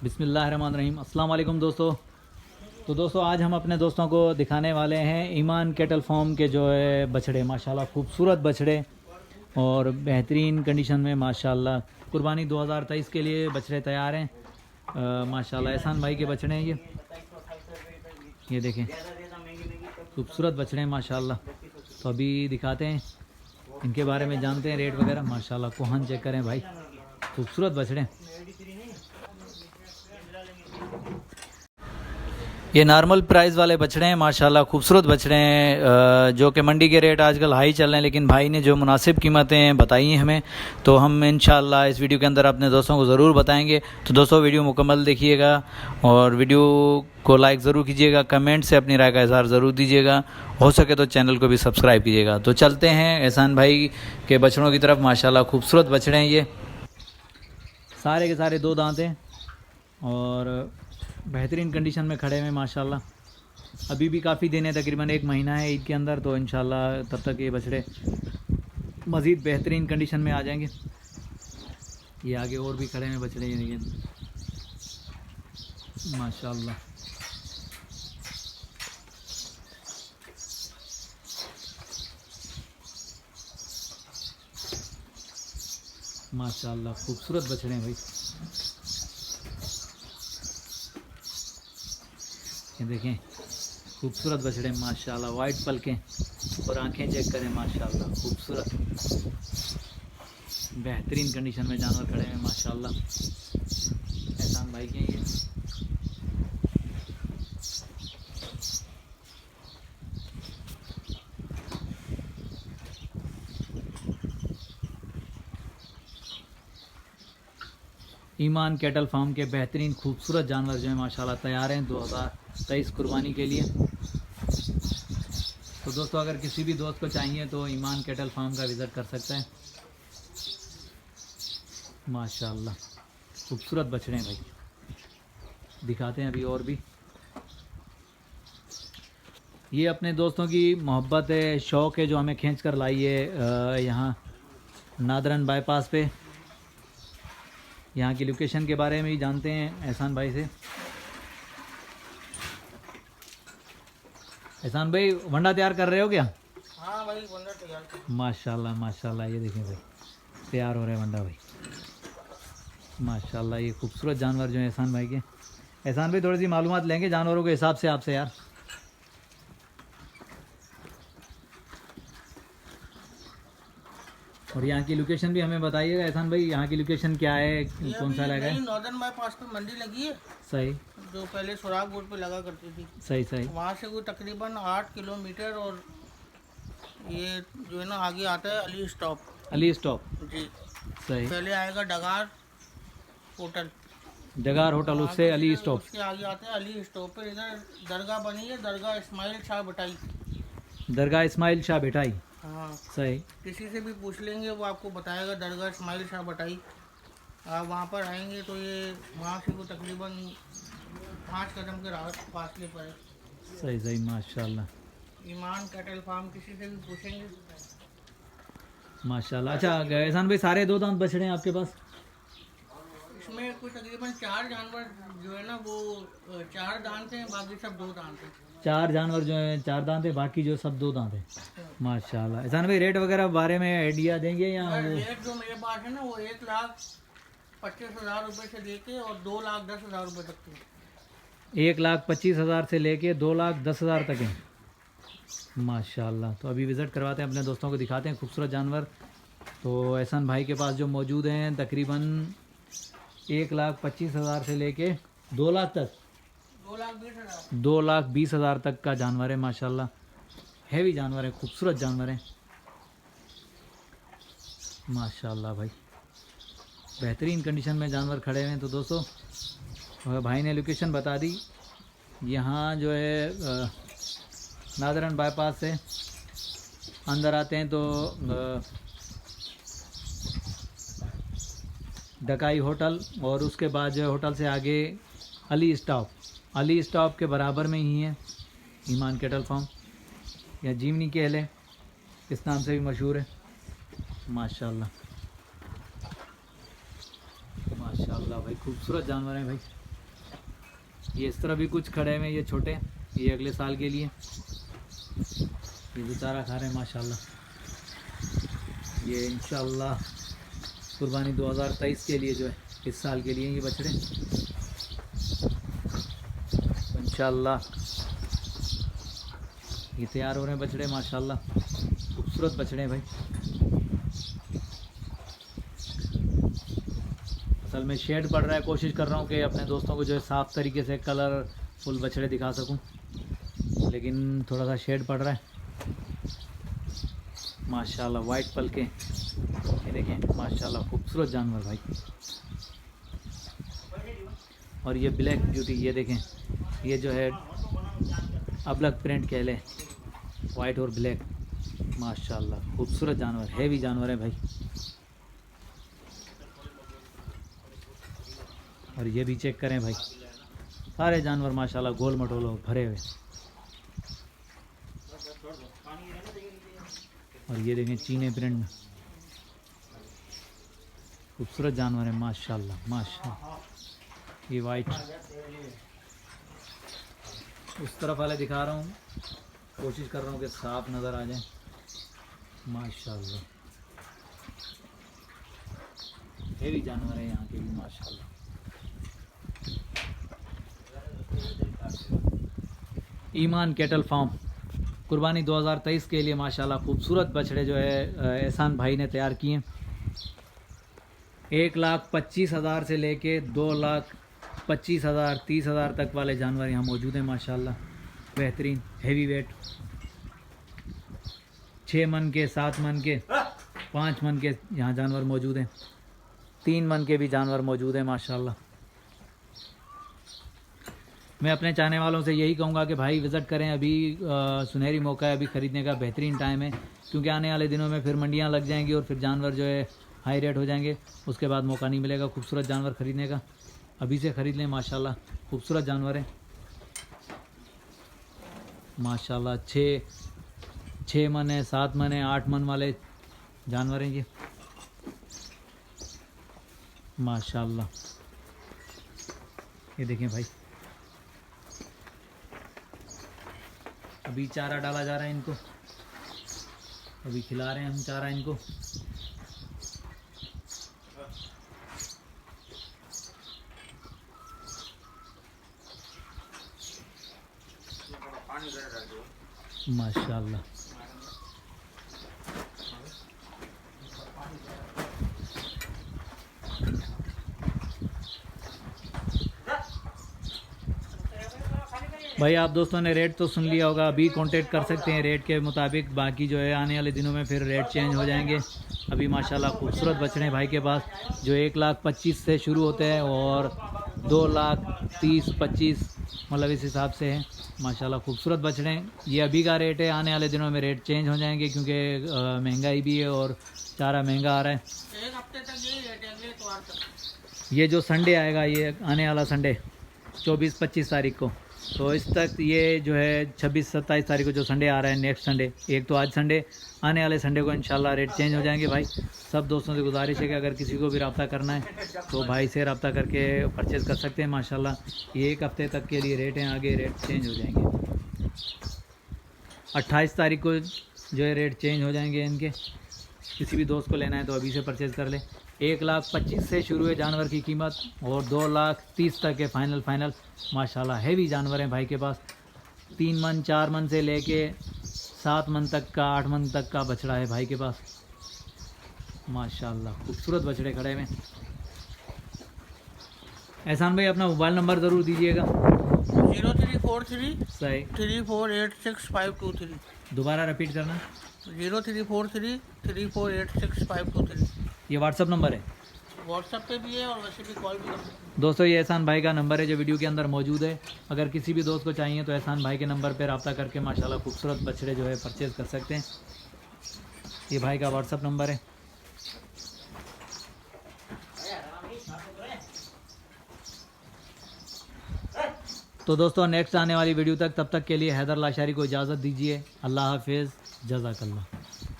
बिस्मिल्लाहिर्रहमानिर्रहीम। अस्सलाम वालेकुम दोस्तों। तो दोस्तों आज हम अपने दोस्तों को दिखाने वाले हैं ईमान कैटल फार्म के जो है बछड़े, माशाल्लाह खूबसूरत बछड़े और बेहतरीन कंडीशन में माशाल्लाह कुर्बानी 2023 के लिए बछड़े तैयार हैं। माशाल्लाह एहसान भाई के बछड़े हैं ये देखें खूबसूरत बछड़े हैं माशाल्लाह। तो अभी दिखाते हैं, इनके बारे में जानते हैं, रेट वगैरह। माशाल्लाह कोहन चेक करें भाई, खूबसूरत बछड़े। ये नॉर्मल प्राइस वाले बछड़े हैं माशाल्लाह, खूबसूरत बछड़े हैं जो कि मंडी के रेट आजकल हाई चल रहे हैं, लेकिन भाई ने जो मुनासिब कीमतें बताई हैं हमें, तो हम इंशाल्लाह इस वीडियो के अंदर अपने दोस्तों को ज़रूर बताएंगे। तो दोस्तों वीडियो मुकम्मल देखिएगा और वीडियो को लाइक ज़रूर कीजिएगा, कमेंट से अपनी राय का इज़हार ज़रूर दीजिएगा, हो सके तो चैनल को भी सब्सक्राइब कीजिएगा। तो चलते हैं एहसान भाई के बछड़ों की तरफ। माशाल्लाह खूबसूरत बछड़े हैं ये, सारे के सारे 2 दांत हैं और बेहतरीन कंडीशन में खड़े हुए माशाल्लाह। अभी भी काफ़ी दिन है, तकरीबन 1 महीना है ईद के अंदर, तो इंशाल्लाह तब तक ये बछड़े मज़ीद बेहतरीन कंडीशन में आ जाएंगे। ये आगे और भी खड़े हैं बछड़े, ये देखिए माशाल्लाह। माशाल्लाह खूबसूरत बछड़े हैं भाई, ये देखें खूबसूरत बछड़े माशाल्लाह। वाइट पलकें और आंखें चेक करें माशाल्लाह, खूबसूरत बेहतरीन कंडीशन में जानवर खड़े हैं माशाल्लाह। एहसान भाई के ये ईमान कैटल फार्म के बेहतरीन खूबसूरत जानवर जो है माशाल्लाह तैयार हैं 2023 कुर्बानी के लिए। तो दोस्तों अगर किसी भी दोस्त को चाहिए तो ईमान कैटल फार्म का विज़िट कर सकते हैं। माशाल्लाह खूबसूरत बछड़े हैं भाई, दिखाते हैं अभी और भी। ये अपने दोस्तों की मोहब्बत है, शौक़ है, जो हमें खींच कर लाई है यहाँ नादरन बाईपास पे। यहाँ की लोकेशन के बारे में भी जानते हैं एहसान भाई से। एहसान भाई वंडा तैयार कर रहे हो क्या? हाँ भाई वंडा तैयार। माशाल्लाह माशाल्लाह, ये देखें भाई तैयार हो रहे हैं वंडा भाई माशाल्लाह। ये खूबसूरत जानवर जो है एहसान भाई के। एहसान भाई थोड़ी सी मालूमात लेंगे जानवरों के हिसाब से आपसे यार। और यहाँ की लोकेशन भी हमें बताइएगा एहसान भाई, यहाँ की लोकेशन क्या है, कौन सा इलाका है? नॉर्दर्न बाईपास पे मंडी लगी है। सही। जो पहले सुराग बोर्ड पे लगा करती थी। सही सही। वहाँ से कोई तकरीबन 8 किलोमीटर, और ये जो है ना आगे आता है अली स्टॉप। अली स्टॉप जी सही। पहले आएगा डगार होटल, डगार होटल, उससे अली स्टॉप, उसके आगे आते हैं अली स्टॉप पे। इधर दरगाह बनी है, दरगाह इस्माइल शाह भटाई। दरगाह इस्माइल शाह भटाई। हाँ सही। किसी से भी पूछ लेंगे वो आपको बताएगा दरगाह इस्माइल शाह भटाई। आप वहाँ पर आएंगे तो ये वहाँ से वो तकरीबन 5 कदम के फासले पर है। सही सही माशाल्लाह। ईमान कैटल फार्म, किसी से भी पूछेंगे माशाल्लाह। अच्छा एहसान भाई सारे 2 दांत बछड़े हैं आपके पास? इसमें कुछ तकरीबन 4 जानवर जो है ना वो 4 दांत हैं, बाकी सब 2 दांत हैं। 4 जानवर जो है 4 दांत है, बाकी जो सब 2 दांत है माशाल्लाह। एहसान भाई रेट वगैरह बारे में आइडिया देंगे या वो? रेट जो मेरे पास है ना वो 1,25,000 रुपये से लेके और 2,10,000 रुपये तक के। 1,25,000 से लेके 2,10,000 तक है माशाल्लाह। तो अभी विज़िट करवाते हैं अपने दोस्तों को, दिखाते हैं खूबसूरत जानवर। तो एहसान भाई के पास जो मौजूद हैं तकरीबन 1,25,000 से लेके 2 लाख तक, 2,20,000 तक का जानवर है माशाल्लाह। हैवी जानवर है, खूबसूरत जानवर है माशाल्लाह भाई, बेहतरीन कंडीशन में जानवर खड़े हुए हैं। तो दोस्तों भाई ने लोकेशन बता दी, यहाँ जो है नादरन बाईपास से अंदर आते हैं तो डकाई होटल, और उसके बाद जो है होटल से आगे अली स्टॉप, अली स्टॉप के बराबर में ही है ईमान कैटल फार्म, या जीवनी केल है, इस नाम से भी मशहूर है माशाल्लाह। माशाल्लाह भाई खूबसूरत जानवर हैं भाई। ये इस तरह भी कुछ खड़े हुए, ये छोटे, ये अगले साल के लिए। ये भी चारा खा रहे हैं माशाल्लाह। ये इंशाल्लाह कुर्बानी 2023 के लिए जो है, इस साल के लिए ये बछड़े इंशाल्लाह ये तैयार हो रहे हैं बछड़े माशाल्लाह। खूबसूरत बछड़े हैं भाई। असल में शेड पड़ रहा है, कोशिश कर रहा हूँ कि अपने दोस्तों को जो है साफ़ तरीके से कलरफुल बछड़े दिखा सकूँ, लेकिन थोड़ा सा शेड पड़ रहा है। माशाल्लाह वाइट पल के, ये देखें माशाल्लाह खूबसूरत जानवर भाई। और ये ब्लैक ब्यूटी, ये देखें, ये जो है अबलग प्रिंट कह लें, वाइट और ब्लैक, माशाल्लाह खूबसूरत जानवर, हैवी जानवर है भाई। और ये भी चेक करें भाई, सारे जानवर माशाल्लाह गोल मटोलो भरे हुए। और ये देखें चीने प्रिंट में खूबसूरत जानवर है माशाल्लाह माशाल्लाह। ये वाइट, उस तरफ वाले दिखा रहा हूँ, कोशिश कर रहा हूँ कि साफ नज़र आ जाए माशाल्लाह। हेवी जानवर है यहाँ के भी माशाल्लाह। ईमान कैटल फार्म कुर्बानी 2023 के लिए माशाल्लाह खूबसूरत बछड़े जो है एहसान भाई ने तैयार किए। 1,25,000 से लेके 2,25,000 30,000 तक वाले जानवर यहाँ मौजूद हैं माशाल्लाह। बेहतरीन हेवी वेट, 6 मन के, 7 मन के, 5 मन के यहाँ जानवर मौजूद हैं, 3 मन के भी जानवर मौजूद हैं माशाल्लाह। मैं अपने चाहने वालों से यही कहूँगा कि भाई विज़िट करें, अभी सुनहरी मौका है, अभी ख़रीदने का बेहतरीन टाइम है, क्योंकि आने वाले दिनों में फिर मंडियाँ लग जाएंगी और फिर जानवर जो है हाई रेट हो जाएंगे, उसके बाद मौका नहीं मिलेगा खूबसूरत जानवर ख़रीदने का। अभी से ख़रीद लें माशाल्लाह, खूबसूरत जानवर है माशाल्लाह। 6 मन है, 7 मन है, 8 मन वाले जानवर हैं ये माशाल्लाह। ये देखें भाई, अभी चारा डाला जा रहा है इनको, अभी खिला रहे हैं हम चारा इनको। माशाल्लाह भाई, आप दोस्तों ने रेट तो सुन लिया होगा, अभी कांटेक्ट कर सकते हैं रेट के मुताबिक। बाकी जो है आने वाले दिनों में फिर रेट चेंज हो जाएंगे। अभी माशाल्लाह खूबसूरत बछड़े भाई के पास जो 1,25,000 से शुरू होते हैं और 2,30,25 मतलब इस हिसाब से है माशाल्लाह। खूबसूरत बछड़े, ये अभी का रेट है, आने वाले दिनों में रेट चेंज हो जाएंगे क्योंकि महंगाई भी है और चारा महंगा आ रहा है। 1 हफ्ते तक यही रेट है, अगले इतवार तक। ये जो संडे आएगा, ये आने वाला संडे 24-25 तारीख को, तो इस तक ये जो है 26-27 तारीख को जो संडे आ रहा है, नेक्स्ट संडे, एक तो आज संडे, आने वाले संडे को इंशाल्लाह रेट चेंज हो जाएंगे भाई। सब दोस्तों से गुजारिश है कि अगर किसी को भी रब्ता करना है तो भाई से रब्ता करके परचेज़ कर सकते हैं माशाल्लाह। ये 1 हफ्ते तक के लिए रेट हैं, आगे रेट चेंज हो जाएंगे। 28 तारीख को जो है रेट चेंज हो जाएंगे इनके। किसी भी दोस्त को लेना है तो अभी से परचेज़ कर ले। 1,25,000 से शुरू है जानवर की कीमत और 2,30,000 तक है फाइनल माशाल्लाह। हैवी जानवर हैं भाई के पास, 3 मन 4 मन से लेके 7 मन तक का, 8 मन तक का बछड़ा है भाई के पास माशाल्लाह। खूबसूरत बछड़े खड़े हैं। एहसान भाई अपना मोबाइल नंबर ज़रूर दीजिएगा। 0343 सही 3486 दोबारा रिपीट करना। 0343 3486 ये व्हाट्सअप नंबर है, व्हाट्सएप पे भी है और वैसे भी कॉल भी कर सकते हैं। दोस्तों ये एहसान भाई का नंबर है जो वीडियो के अंदर मौजूद है। अगर किसी भी दोस्त को चाहिए तो एहसान भाई के नंबर पर रब्ता करके माशाल्लाह खूबसूरत बछड़े जो है परचेज़ कर सकते हैं। ये भाई का व्हाट्सअप नंबर है। तो दोस्तों नेक्स्ट आने वाली वीडियो तक, तब तक के लिए हैदर लाशारी को इजाज़त दीजिए। अल्लाह हाफिज़, जज़ाकल्लाह।